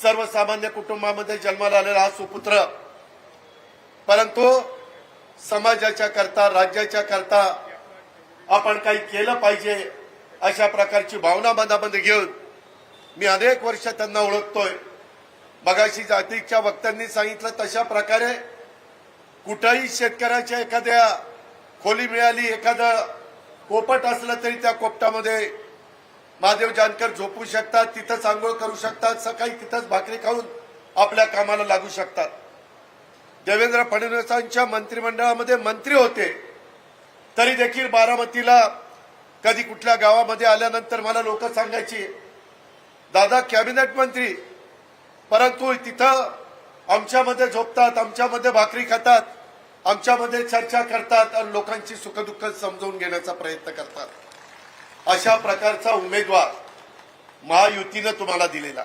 सर्वसामान्य कुटुंबामध्ये जन्माला आलेला हा सुपुत्र, परंतु समाजाच्या करता, राज्याच्या करता आपण काही केलं पाहिजे अशा प्रकारची भावना मनामध्ये घेऊन मी अनेक वर्ष त्यांना ओळखतोय. मगाशी जातीच्या वक्त्यांनी सांगितलं तशा प्रकारे कुठेही शेतकऱ्याच्या एखाद्या खोली मिळाली, एखादं पोपट असलं तरी त्या पोपटामध्ये महादेव जानकर झोपू शकतात, तिथंच आंघोळ करू शकतात, सकाळी तिथंच भाकरी खाऊन आपल्या कामाला लागू शकतात. देवेंद्र फडणवीसांच्या मंत्रिमंडळामध्ये मंत्री होते तरी देखील बारामतीला कधी कुठल्या गावामध्ये आल्यानंतर मला लोक सांगायची, दादा कॅबिनेट मंत्री, परंतु तिथं आमच्यामध्ये झोपतात, आमच्यामध्ये भाकरी खातात, आमच्यामध्ये चर्चा करतात आणि लोकांची सुखदुःख समजून घेण्याचा प्रयत्न करतात. अशा प्रकारचा उमेदवार महायुतीनं तुम्हाला दिलेला.